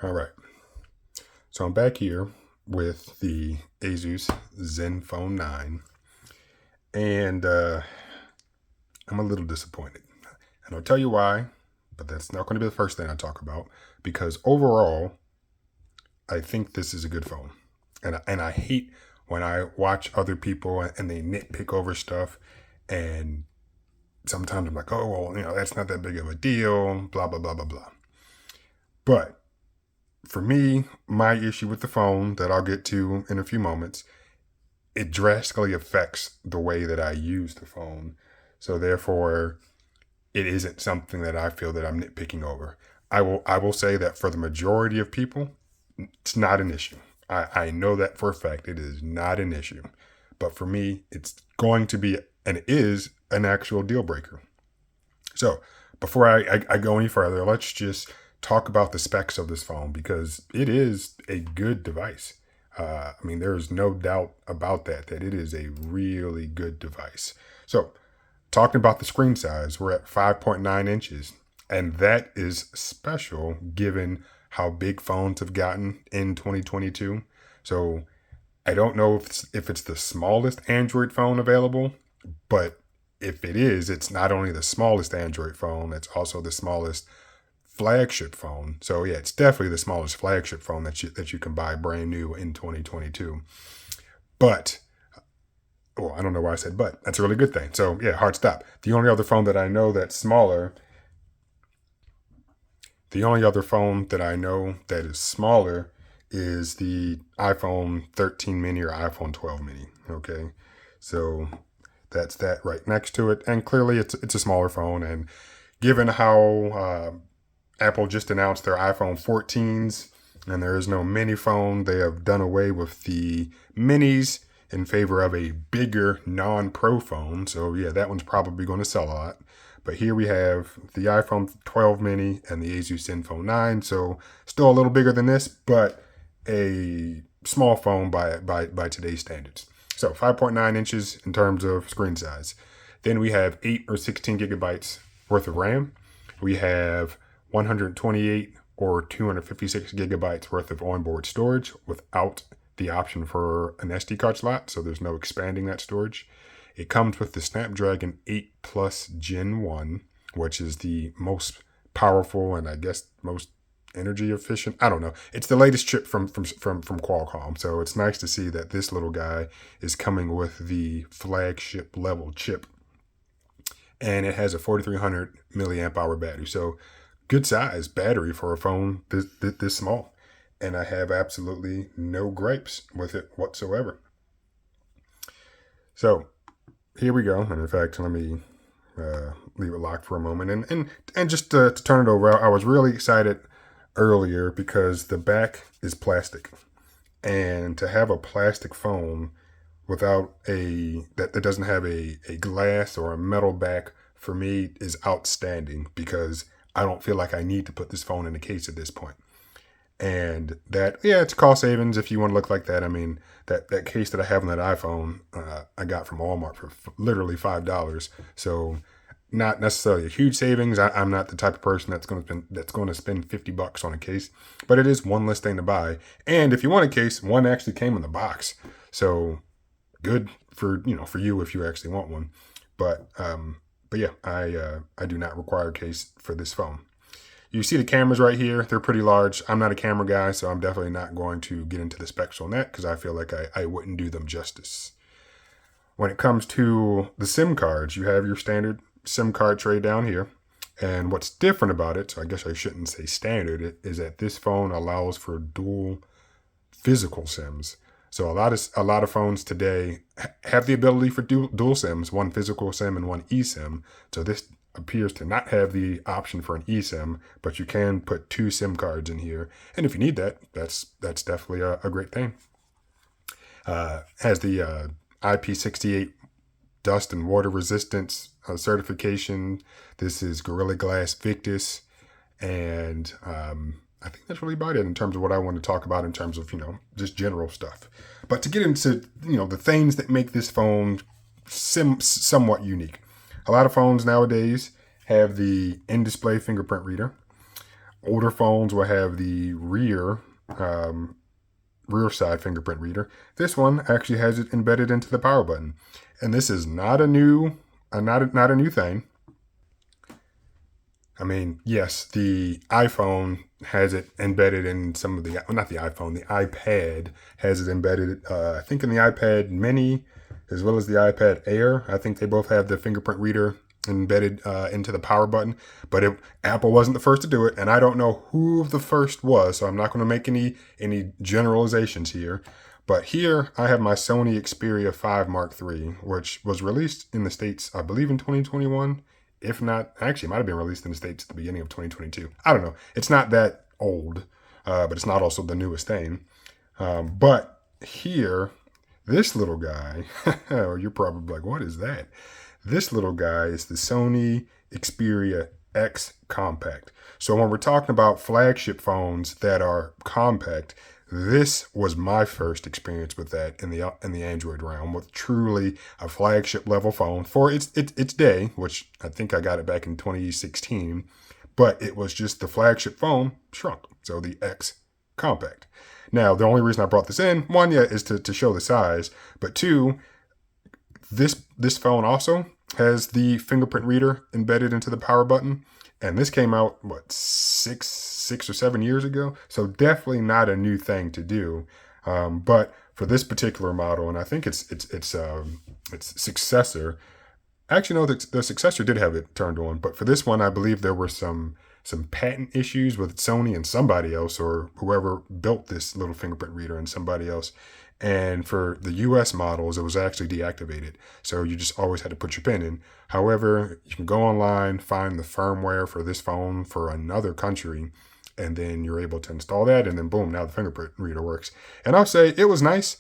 All right. So I'm back here with the Asus Zenfone 9, and I'm a little disappointed. And I'll tell you why, but that's not going to be the first thing I talk about, because overall, I think this is a good phone. And I hate when I watch other people and they nitpick over stuff, and sometimes I'm like, oh, well, that's not that big of a deal, blah, blah, blah, blah, blah. But for me, my issue with the phone that I'll get to in a few moments, it drastically affects the way that I use the phone. So therefore, it isn't something that I feel that I'm nitpicking over. I will say that for the majority of people, it's not an issue. I know that for a fact. It is not an issue. But for me, it's going to be and is an actual deal breaker. So before I go any further, let's just talk about the specs of this phone because it is a good device. There is no doubt about that it is a really good device. So, talking about the screen size, we're at 5.9 inches, and that is special given how big phones have gotten in 2022. So, I don't know if it's the smallest Android phone available, but if it is, it's not only the smallest Android phone, it's also the smallest flagship phone. So yeah, it's definitely the smallest flagship phone that you can buy brand new in 2022. But well, I don't know why I said but. That's a really good thing. So yeah, hard stop. The only other phone that I know that is smaller is the iPhone 13 mini or iPhone 12 mini. Okay. So that's that right next to it. And clearly it's a smaller phone. And given how Apple just announced their iPhone 14s and there is no mini phone, they have done away with the minis in favor of a bigger non-pro phone. So yeah, that one's probably going to sell a lot. But here we have the iPhone 12 mini and the Asus Zenfone 9. So still a little bigger than this, but a small phone by today's standards. So 5.9 inches in terms of screen size. Then we have 8 or 16 gigabytes worth of RAM. We have 128 or 256 gigabytes worth of onboard storage without the option for an SD card slot, so there's no expanding that storage. It comes with the Snapdragon 8 Plus Gen 1, which is the most powerful and I guess most energy efficient. I don't know. It's the latest chip from Qualcomm, so it's nice to see that this little guy is coming with the flagship level chip. And it has a 4300 milliamp hour battery. So good size battery for a phone this small. And I have absolutely no gripes with it whatsoever. So here we go. And in fact, let me leave it locked for a moment. And just to turn it over, I was really excited earlier because the back is plastic. And to have a plastic phone without that doesn't have a glass or a metal back for me is outstanding because I don't feel like I need to put this phone in a case at this point. And that, yeah, it's cost savings if you want to look like that. I mean, that case that I have on that iPhone, I got from Walmart for literally $5. So not necessarily a huge savings. I'm not the type of person that's going to spend $50 on a case, but it is one less thing to buy. And if you want a case, one actually came in the box. So good for you if you actually want one. But yeah, I do not require a case for this phone. You see the cameras right here. They're pretty large. I'm not a camera guy, so I'm definitely not going to get into the specs on that because I feel like I wouldn't do them justice. When it comes to the SIM cards, you have your standard SIM card tray down here. And what's different about it, so I guess I shouldn't say standard, is that this phone allows for dual physical SIMs. So a lot of phones today have the ability for dual SIMs, one physical SIM and one eSIM. So this appears to not have the option for an eSIM, but you can put 2 SIM cards in here. And if you need that, that's definitely a great thing. Has the IP68 dust and water resistance certification. This is Gorilla Glass Victus. And I think that's really about it in terms of what I want to talk about in terms of, just general stuff. But to get into, the things that make this phone somewhat unique. A lot of phones nowadays have the in-display fingerprint reader. Older phones will have the rear side fingerprint reader. This one actually has it embedded into the power button, and this is not a new not a new thing. I mean, yes, the iPhone has it embedded in some of the, well, not the iPhone, the iPad has it embedded, I think in the iPad Mini as well as the iPad Air. I think they both have the fingerprint reader embedded into the power button, but Apple wasn't the first to do it, and I don't know who the first was, so I'm not going to make any generalizations here. But here I have my Sony Xperia 5 Mark III, which was released in the States, I believe, in 2021. If not, actually, it might have been released in the States at the beginning of 2022. I don't know. It's not that old, but it's not also the newest thing. But here, this little guy, you're probably like, what is that? This little guy is the Sony Xperia X Compact. So when we're talking about flagship phones that are compact, this was my first experience with that in the Android realm, with truly a flagship level phone for its day, which I think I got it back in 2016, but it was just the flagship phone shrunk. So the X Compact. Now, the only reason I brought this in, one, yeah, is to show the size, but two, this phone also has the fingerprint reader embedded into the power button. And this came out, what, six or 7 years ago? So definitely not a new thing to do. But for this particular model, and I think its successor, actually, no, the successor did have it turned on. But for this one, I believe there were some patent issues with Sony and somebody else, or whoever built this little fingerprint reader and somebody else. And for the US models, it was actually deactivated. So you just always had to put your PIN in. However, you can go online, find the firmware for this phone for another country, and then you're able to install that. And then boom, now the fingerprint reader works. And I'll say it was nice.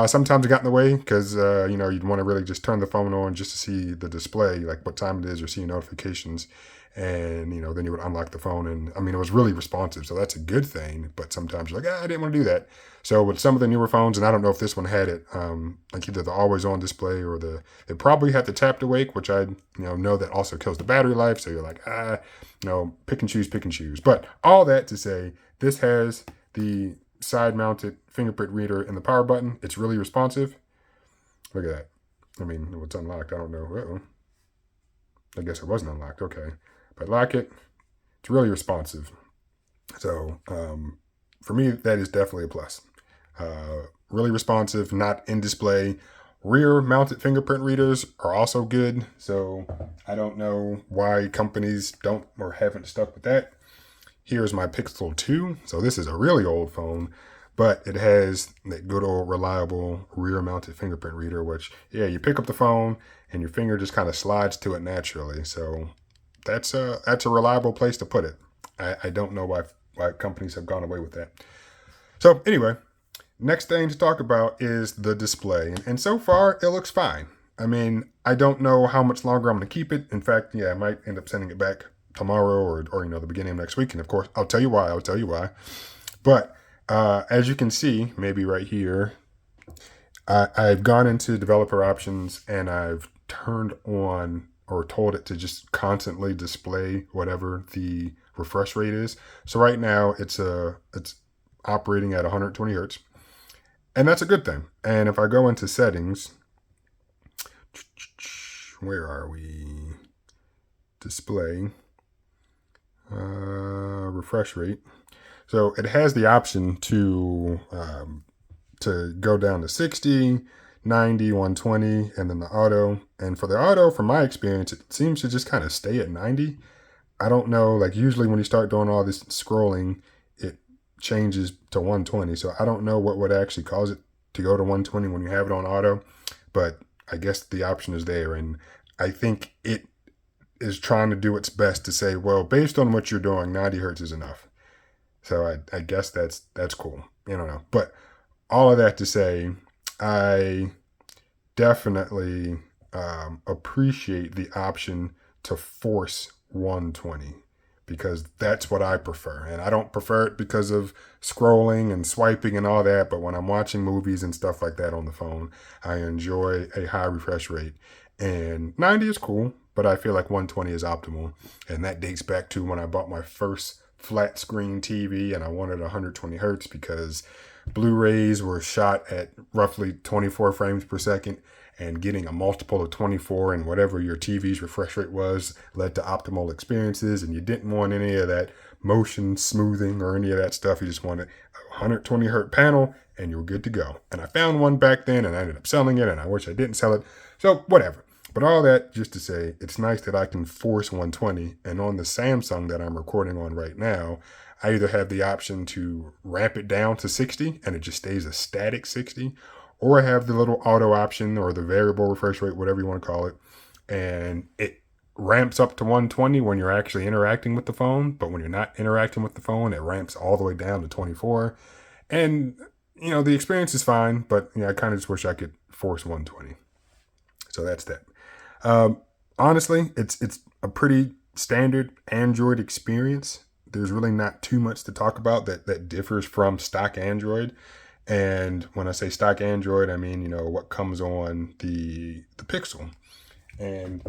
Sometimes it got in the way because, you'd want to really just turn the phone on just to see the display, like what time it is or see notifications. And, then you would unlock the phone. And I mean, it was really responsive. So that's a good thing. But sometimes you're like, I didn't want to do that. So with some of the newer phones, and I don't know if this one had it, like either the always on display or it probably had the tap to wake, which I, know that also kills the battery life. So you're like, pick and choose. But all that to say, this has the side mounted fingerprint reader in the power button. It's really responsive. Look at that. I mean, it's unlocked. I don't know. Uh-oh. I guess it wasn't unlocked. Okay. But lock it. It's really responsive. So for me, that is definitely a plus. Really responsive, not in display. Rear mounted fingerprint readers are also good. So I don't know why companies don't or haven't stuck with that. Here's my Pixel 2. So this is a really old phone, but it has that good old reliable rear mounted fingerprint reader, which, yeah, you pick up the phone and your finger just kind of slides to it naturally. So that's a reliable place to put it. I don't know why companies have gone away with that. So anyway, next thing to talk about is the display. And so far, it looks fine. I mean, I don't know how much longer I'm going to keep it. In fact, yeah, I might end up sending it back tomorrow or the beginning of next week. And of course, I'll tell you why. But as you can see, maybe right here, I've gone into developer options and I've turned on or told it to just constantly display whatever the refresh rate is. So right now it's operating at 120 hertz, and that's a good thing. And if I go into settings, where are we? Display, refresh rate. So it has the option to go down to 60, 90, 120, and then the auto. And for the auto, from my experience, it seems to just kind of stay at 90. I don't know, like usually when you start doing all this scrolling, it changes to 120. So I don't know what would actually cause it to go to 120 when you have it on auto, but I guess the option is there. And I think it is trying to do its best to say, well, based on what you're doing, 90 hertz is enough. So I guess that's cool. I don't know. But all of that to say, I definitely appreciate the option to force 120 because that's what I prefer. And I don't prefer it because of scrolling and swiping and all that. But when I'm watching movies and stuff like that on the phone, I enjoy a high refresh rate. And 90 is cool, but I feel like 120 is optimal. And that dates back to when I bought my first flat screen TV and I wanted 120 hertz because Blu-rays were shot at roughly 24 frames per second, and getting a multiple of 24 and whatever your TV's refresh rate was led to optimal experiences, and you didn't want any of that motion smoothing or any of that stuff. You just wanted a 120 hertz panel and you were good to go. And I found one back then and I ended up selling it, and I wish I didn't sell it. So whatever. But all that just to say, it's nice that I can force 120. And on the Samsung that I'm recording on right now, I either have the option to ramp it down to 60 and it just stays a static 60, or I have the little auto option or the variable refresh rate, whatever you want to call it, and it ramps up to 120 when you're actually interacting with the phone. But when you're not interacting with the phone, it ramps all the way down to 24. And, the experience is fine, but I kind of just wish I could force 120. So that's that. Honestly, it's a pretty standard Android experience. There's really not too much to talk about that differs from stock Android. And when I say stock Android, I mean, what comes on the Pixel. And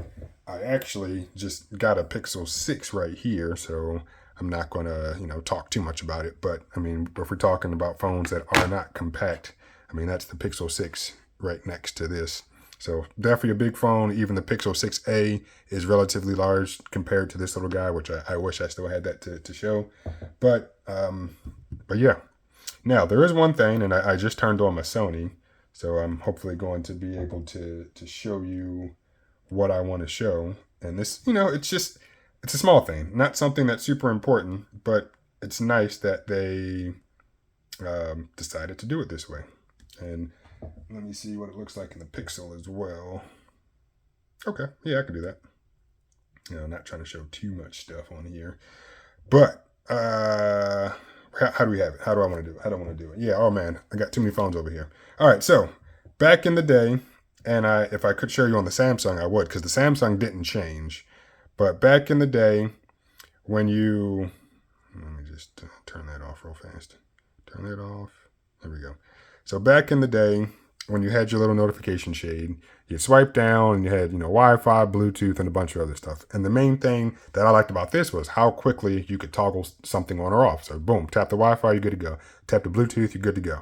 I actually just got a Pixel 6 right here, so I'm not going to, talk too much about it. But, I mean, if we're talking about phones that are not compact, I mean, that's the Pixel 6 right next to this. So definitely a big phone. Even the Pixel 6a is relatively large compared to this little guy, which I wish I still had that to show. But yeah. Now, there is one thing, and I just turned on my Sony, so I'm hopefully going to be able to show you what I want to show. And this, it's a small thing, not something that's super important, but it's nice that they decided to do it this way. And let me see what it looks like in the Pixel as well. Okay, yeah, I can do that. I'm not trying to show too much stuff on here. But, how do we have it? How do I want to do it? How do I want to do it? Yeah, oh man, I got too many phones over here. All right, so back in the day, and if I could show you on the Samsung, I would, because the Samsung didn't change. But back in the day, when you... Let me just turn that off real fast. Turn that off. There we go. So back in the day, when you had your little notification shade, you swipe down and you had, Wi-Fi, Bluetooth, and a bunch of other stuff. And the main thing that I liked about this was how quickly you could toggle something on or off. So boom, tap the Wi-Fi, you're good to go. Tap the Bluetooth, you're good to go.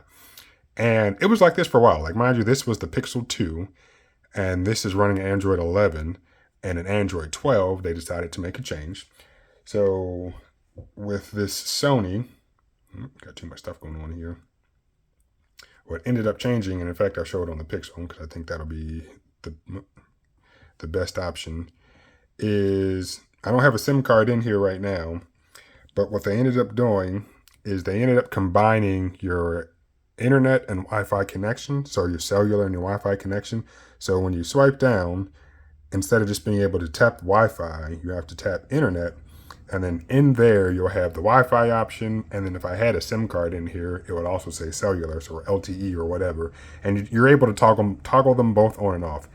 And it was like this for a while. Like, mind you, this was the Pixel 2, and this is running Android 11. And in Android 12, they decided to make a change. So with this Sony, got too much stuff going on here. What ended up changing, and in fact, I'll show it on the Pixel because I think that'll be the best option, is I don't have a SIM card in here right now, but what they ended up doing is they ended up combining your internet and Wi-Fi connection, so your cellular and your Wi-Fi connection. So when you swipe down, instead of just being able to tap Wi-Fi, you have to tap internet. And then in there, you'll have the Wi-Fi option. And then if I had a SIM card in here, it would also say cellular, so LTE or whatever. And you're able to toggle them both on and off.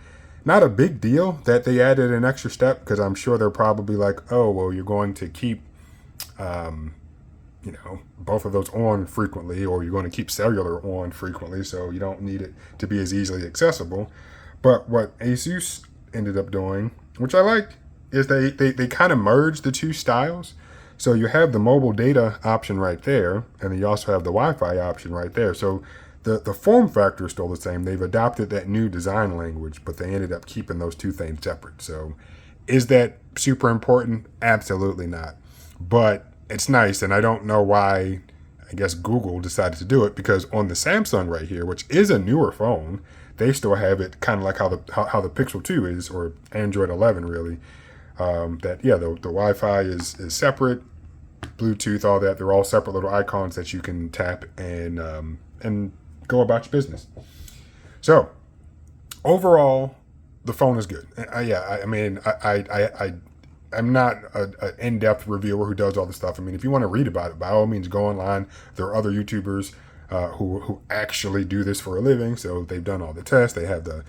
Not a big deal that they added an extra step, because I'm sure they're probably like, oh, well, you're going to keep, both of those on frequently, or you're going to keep cellular on frequently, so you don't need it to be as easily accessible. But what Asus ended up doing, which I liked, is they kind of merged the two styles. So you have the mobile data option right there, and then you also have the Wi-Fi option right there. So the form factor is still the same. They've adopted that new design language, but they ended up keeping those two things separate. So is that super important? Absolutely not. But it's nice, and I don't know why, I guess Google decided to do it, because on the Samsung right here, which is a newer phone, they still have it kind of like how the Pixel 2 is, or Android 11 really. The Wi-Fi is separate, Bluetooth, all that. They're all separate little icons that you can tap and go about your business. So overall, the phone is good. I'm not an in-depth reviewer who does all the stuff. I mean, if you want to read about it, by all means, go online. There are other YouTubers who actually do this for a living, so they've done all the tests. They have the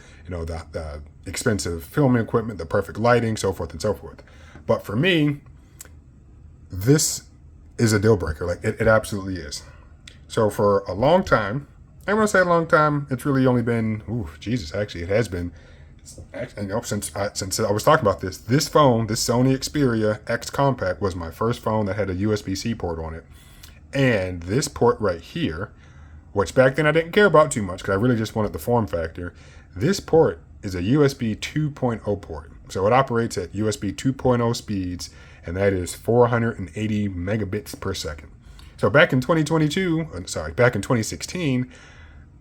expensive filming equipment, the perfect lighting, so forth and so forth. But for me, this is a deal breaker. Like, it absolutely is. So for a long time, I'm going to say a long time, it's really only been, actually it has been Since I was talking about this phone, this Sony Xperia X Compact was my first phone that had a USB-C port on it, and this port right here, which back then I didn't care about too much because I really just wanted the form factor. This port is a USB 2.0 port, so it operates at USB 2.0 speeds, and that is 480 megabits per second. So back in 2016,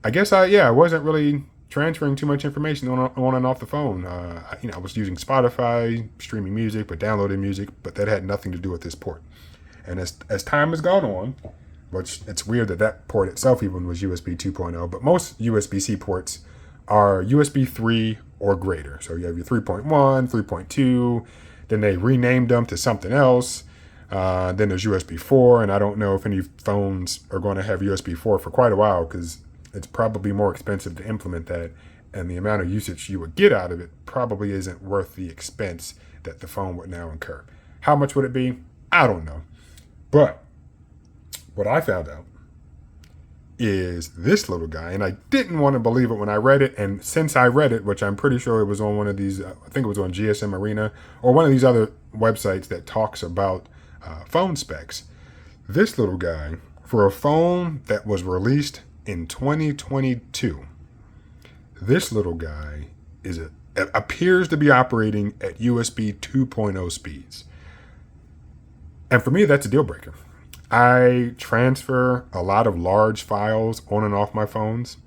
I guess I wasn't really transferring too much information on and off the phone. I was using Spotify, streaming music, but downloading music, but that had nothing to do with this port. And as time has gone on, which it's weird that port itself even was USB 2.0, but most USB-C ports are USB 3 or greater. So you have your 3.1, 3.2, then they renamed them to something else. Then there's USB 4, and I don't know if any phones are going to have USB 4 for quite a while because it's probably more expensive to implement that, and the amount of usage you would get out of it probably isn't worth the expense that the phone would now incur. How much would it be? I don't know. But what I found out is this little guy, and I didn't want to believe it when I read it, and since I read it, which I'm pretty sure it was on one of these, I think it was on GSM Arena, or one of these other websites that talks about phone specs, this little guy, for a phone that was released in 2022, this little guy appears to be operating at USB 2.0 speeds. And for me, that's a deal breaker. I transfer a lot of large files on and off my phones,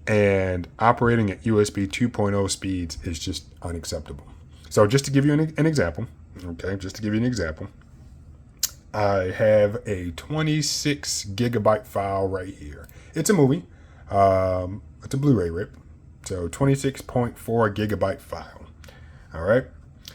and operating at USB 2.0 speeds is just unacceptable. So just to give you an example, I have a 26 gigabyte file right here. It's a movie. It's a Blu-ray rip. So 26.4 gigabyte file. All right.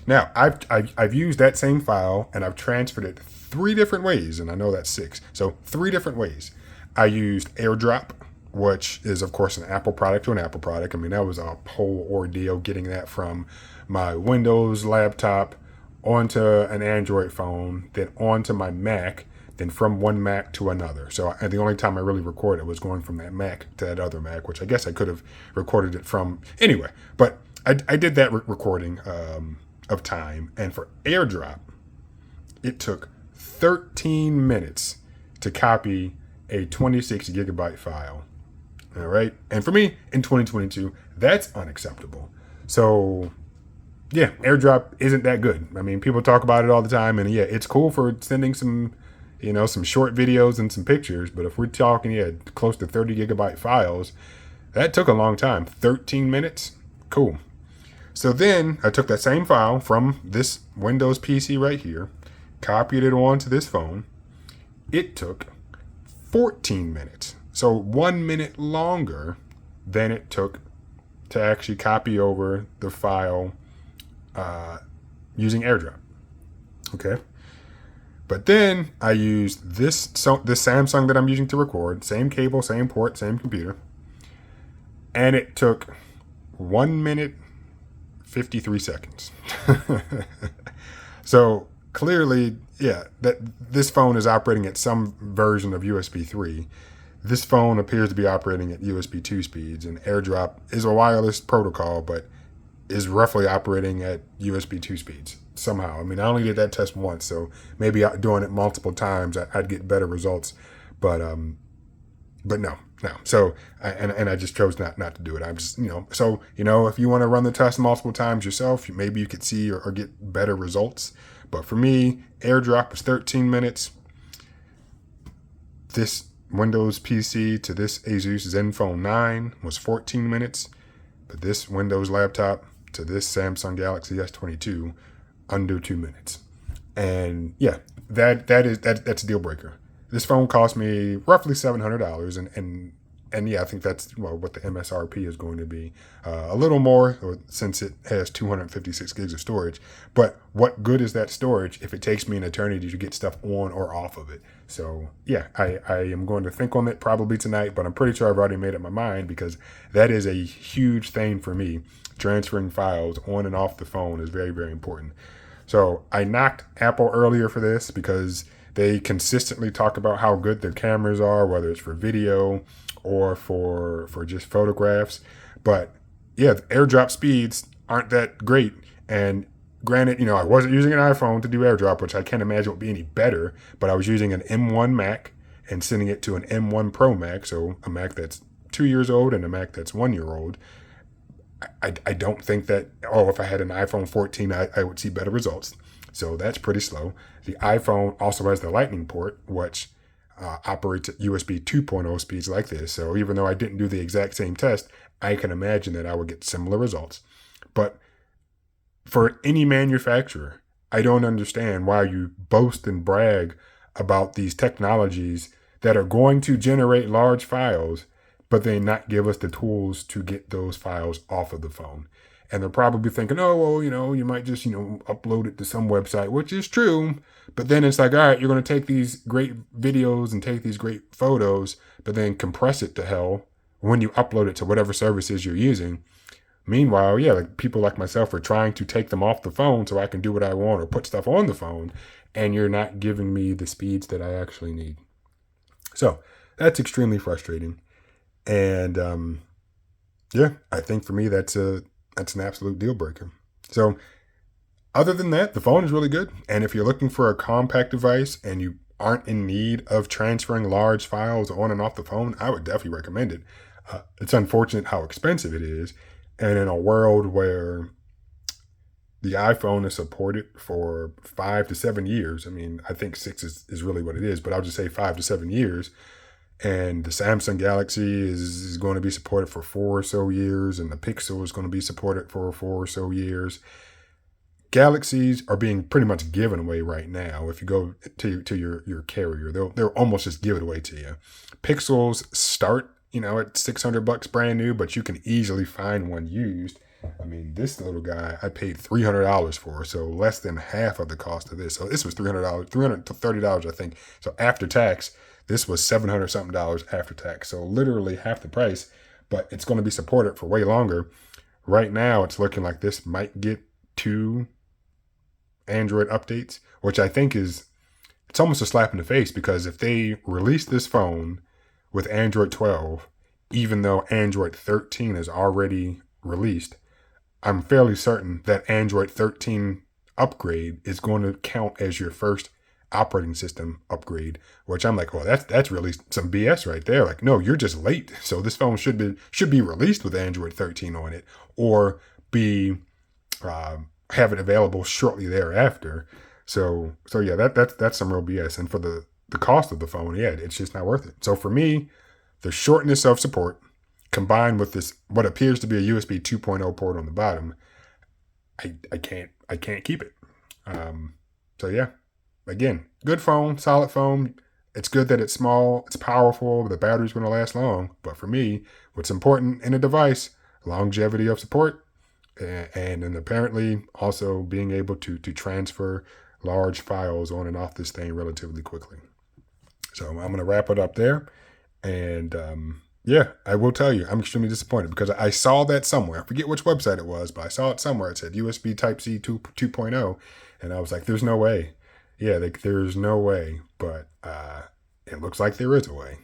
Now, I've used that same file and I've transferred it 3 different ways, and I know that's 6. So 3 different ways. I used AirDrop, which is, of course, an Apple product to an Apple product. I mean, that was a whole ordeal getting that from my Windows laptop onto an Android phone, then onto my Mac, then from one Mac to another. So the only time I really recorded was going from that Mac to that other Mac, which I guess I could have recorded it from anyway. But I did that recording of time, and for AirDrop, it took 13 minutes to copy a 26 gigabyte file. All right. And for me in 2022, that's unacceptable. So yeah, AirDrop isn't that good. I mean, people talk about it all the time, and yeah, it's cool for sending some short videos and some pictures. But if we're talking, close to 30 gigabyte files, that took a long time. 13 minutes. Cool. So then I took that same file from this Windows PC right here, copied it onto this phone. It took 14 minutes. So 1 minute longer than it took to actually copy over the file using AirDrop. Okay. But then I used this Samsung that I'm using to record, same cable, same port, same computer. And it took 1 minute, 53 seconds. So clearly, that this phone is operating at some version of USB 3. This phone appears to be operating at USB 2 speeds, and AirDrop is a wireless protocol, but is roughly operating at USB 2 speeds somehow. I mean, I only did that test once, so maybe doing it multiple times, I'd get better results. But no. So, I just chose not to do it. I'm just, if you want to run the test multiple times yourself, maybe you could see or get better results. But for me, AirDrop was 13 minutes. This Windows PC to this Asus Zenfone 9 was 14 minutes. But this Windows laptop to this Samsung Galaxy S22, under 2 minutes. And yeah, that's a deal breaker. This phone cost me roughly $700, and yeah, I think that's what the MSRP is going to be. A little more since it has 256 gigs of storage. But what good is that storage if it takes me an eternity to get stuff on or off of it? So yeah, I am going to think on it probably tonight, but I'm pretty sure I've already made up my mind because that is a huge thing for me. Transferring files on and off the phone is very, very important. So I knocked Apple earlier for this because they consistently talk about how good their cameras are, whether it's for video or for just photographs. But yeah, the AirDrop speeds aren't that great. And granted, I wasn't using an iPhone to do AirDrop, which I can't imagine would be any better, but I was using an M1 Mac and sending it to an M1 Pro Mac, so a Mac that's 2 years old and a Mac that's 1 year old. I don't think that, if I had an iPhone 14, I would see better results. So that's pretty slow. The iPhone also has the Lightning port, which operates at USB 2.0 speeds like this. So even though I didn't do the exact same test, I can imagine that I would get similar results. But for any manufacturer, I don't understand why you boast and brag about these technologies that are going to generate large files, but they not give us the tools to get those files off of the phone. And they're probably thinking, oh, well, you might just, upload it to some website, which is true. But then it's like, all right, you're going to take these great videos and take these great photos, but then compress it to hell when you upload it to whatever services you're using. Meanwhile, like people like myself are trying to take them off the phone so I can do what I want or put stuff on the phone, and you're not giving me the speeds that I actually need. So that's extremely frustrating. And I think for me that's an absolute deal breaker. So other than that, the phone is really good. And if you're looking for a compact device and you aren't in need of transferring large files on and off the phone, I would definitely recommend it. It's unfortunate how expensive it is. And in a world where the iPhone is supported for 5 to 7 years, I mean, I think 6 is really what it is, but I'll just say 5 to 7 years. And the Samsung Galaxy is going to be supported for 4 or so years, and the Pixel is going to be supported for 4 or so years. Galaxies are being pretty much given away right now. If you go to your carrier, they'll almost just give it away to you. Pixels start at $600 brand new, but you can easily find one used. I mean, this little guy I paid $300 for, so less than half of the cost of this. So this was $300, $330, I think. So after tax, this was $700 something after tax. So literally half the price, but it's going to be supported for way longer. Right now, it's looking like this might get 2 Android updates, which I think it's almost a slap in the face, because if they release this phone with Android 12, even though Android 13 is already released, I'm fairly certain that Android 13 upgrade is going to count as your first operating system upgrade, which I'm like, well, that's really some BS right there. Like, no, you're just late. So this phone should be released with Android 13 on it, or be have it available shortly thereafter. So yeah, that's some real BS. And for the cost of the phone, it's just not worth it. So for me, the shortness of support combined with this, what appears to be a USB 2.0 port on the bottom, I can't keep it. So yeah, again, good phone, solid phone. It's good that it's small, it's powerful, the battery's going to last long. But for me, what's important in a device, longevity of support, and then apparently also being able to transfer large files on and off this thing relatively quickly. So I'm going to wrap it up there. And I will tell you, I'm extremely disappointed because I saw that somewhere. I forget which website it was, but I saw it somewhere. It said USB Type-C 2.0. And I was like, there's no way. Yeah, there's no way. But it looks like there is a way.